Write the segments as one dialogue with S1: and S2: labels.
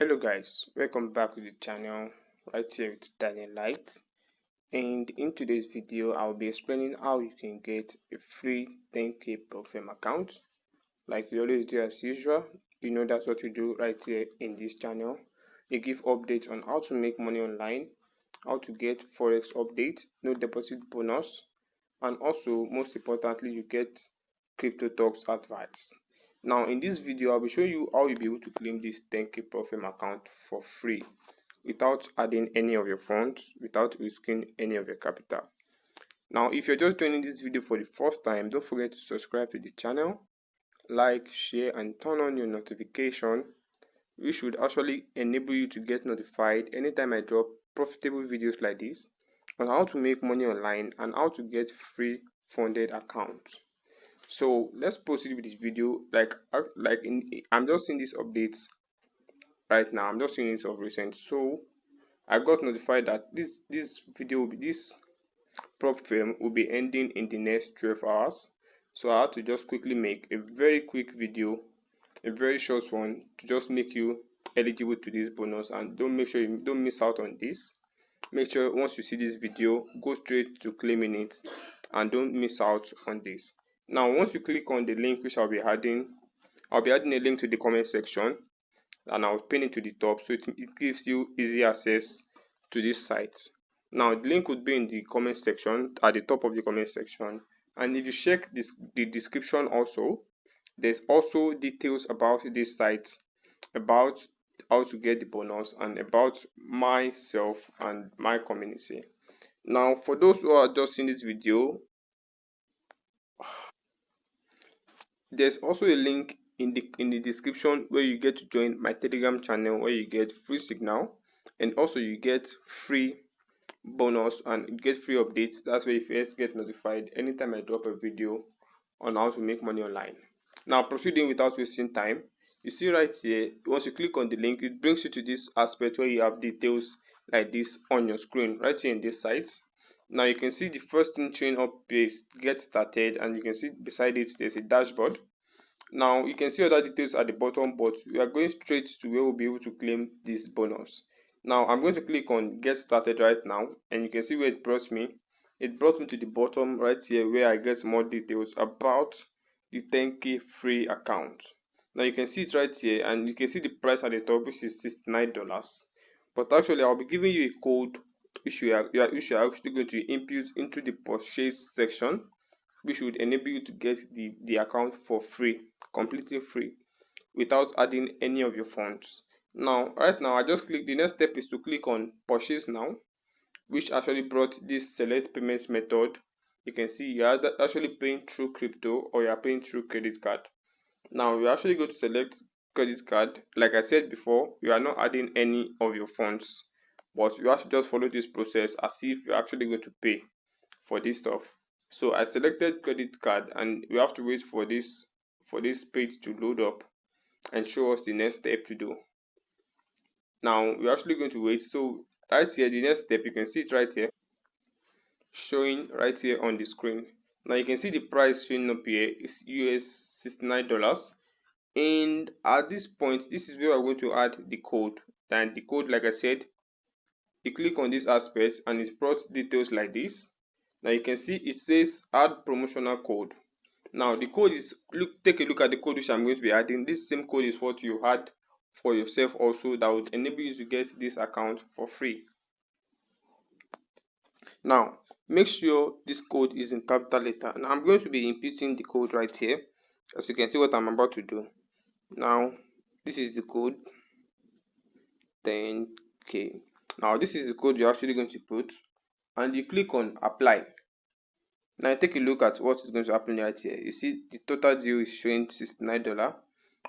S1: Hello guys, welcome back to the channel right here with Daniel Light, and in today's video I'll be explaining how you can get a free 10k profile account like we always do. As usual, that's what we do right here in this channel. We give updates on how to make money online, how to get forex updates, no deposit bonus, and also most importantly you get crypto talks advice. Now in this video I'll be showing you how you'll be able to claim this 10k profile account for free without adding any of your funds, without risking any of your capital. Now if you're just joining this video for the first time, don't forget to subscribe to the channel, like, share, and turn on your notification, which would actually enable you to get notified anytime I drop profitable videos like this on how to make money online and how to get free funded accounts. So let's proceed with this video. I'm just seeing these updates right now. I'm just seeing this of recent. So I got notified that this prop firm will be ending in the next 12 hours. So I had to just quickly make a very quick video, a very short one, to just make you eligible to this bonus. And don't miss out on this. Make sure once you see this video, go straight to claiming it and don't miss out on this. Now once you click on the link which I'll be adding a link to the comment section, and I'll pin it to the top so it gives you easy access to this site. Now the link would be in the comment section, at the top of the comment section, and if you check the description also, there's also details about this site, about how to get the bonus, and about myself and my community. Now for those who are just seeing this video, there's also a link in the description where you get to join my Telegram channel, where you get free signal and also you get free bonus and you get free updates. That's where you first get notified anytime I drop a video on how to make money online. Now proceeding without wasting time, you see right here, once you click on the link, it brings you to this aspect where you have details like this on your screen right here in this site. Now you can see the first thing showing up is get started, and you can see beside it there's a dashboard. Now you can see other details at the bottom, but we are going straight to where we'll be able to claim this bonus. Now I'm going to click on get started right now, and you can see where it brought me. It brought me to the bottom right here where I get more details about the 10k free account. Now you can see it right here, and you can see the price at the top, which is $69. But actually I'll be giving you a code which you are actually going to input into the purchase section, which would enable you to get the account for free, completely free, without adding any of your funds. Now right now I just click, the next step is to click on purchase now, which actually brought this select payments method. You can see you are actually paying through crypto or you are paying through credit card. Now you actually go to select credit card. Like I said before, you are not adding any of your funds, but you have to just follow this process as if you're actually going to pay for this stuff. So I selected credit card, and we have to wait for this page to load up and show us the next step to do. Now we're actually going to wait. So right here, the next step, you can see it right here, showing right here on the screen. Now you can see the price showing up here is US $69. And at this point, this is where we're going to add the code. And the code, like I said, you click on this aspect and it brought details like this. Now you can see it says add promotional code. Now the code is, take a look at the code which I'm going to be adding. This same code is what you had for yourself also, that would enable you to get this account for free. Now make sure this code is in capital letter. Now I'm going to be inputting the code right here, as you can see what I'm about to do. Now this is the code 10k. Now this is the code you're actually going to put, and you click on apply. Now take a look at what is going to happen right here. You see the total deal is showing $69,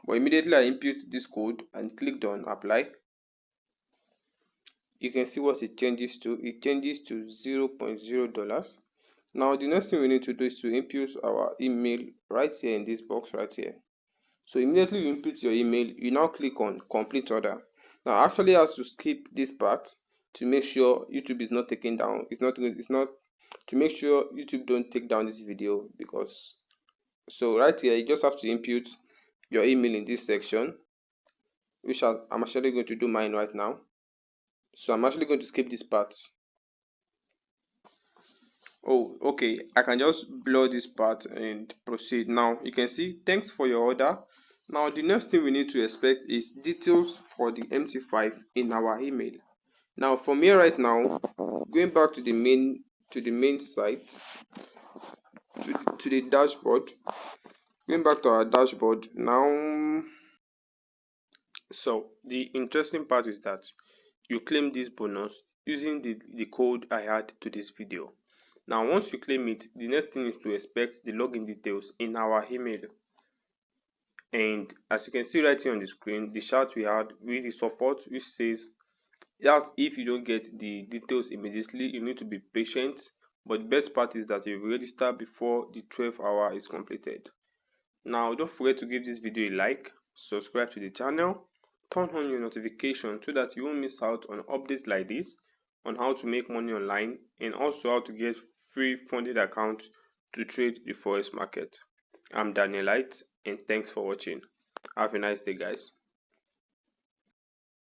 S1: but immediately I input this code and clicked on apply. You can see what it changes to. It changes to $0.0. Now the next thing we need to do is to input our email right here in this box right here. So immediately you input your email, you now click on complete order. Now I actually have to skip this part to make sure YouTube is not taken down. It's not to make sure YouTube don't take down this video, because so right here you just have to input your email in this section. which I'm actually going to do mine right now. So I'm actually going to skip this part. Oh, okay. I can just blur this part and proceed. Now you can see, thanks for your order. Now the next thing we need to expect is details for the MT5 in our email. Now from here right now, going back to the main site, to the dashboard, going back to our dashboard now. So the interesting part is that you claim this bonus using the code I add to this video. Now once you claim it, the next thing is to expect the login details in our email. And as you can see right here on the screen, the chart we had with the support which says that if you don't get the details immediately, you need to be patient. But the best part is that you register before the 12-hour is completed. Now don't forget to give this video a like, subscribe to the channel, turn on your notification so that you won't miss out on updates like this on how to make money online and also how to get free funded account to trade the forex market. I'm Danielite and thanks for watching. Have a nice day, guys.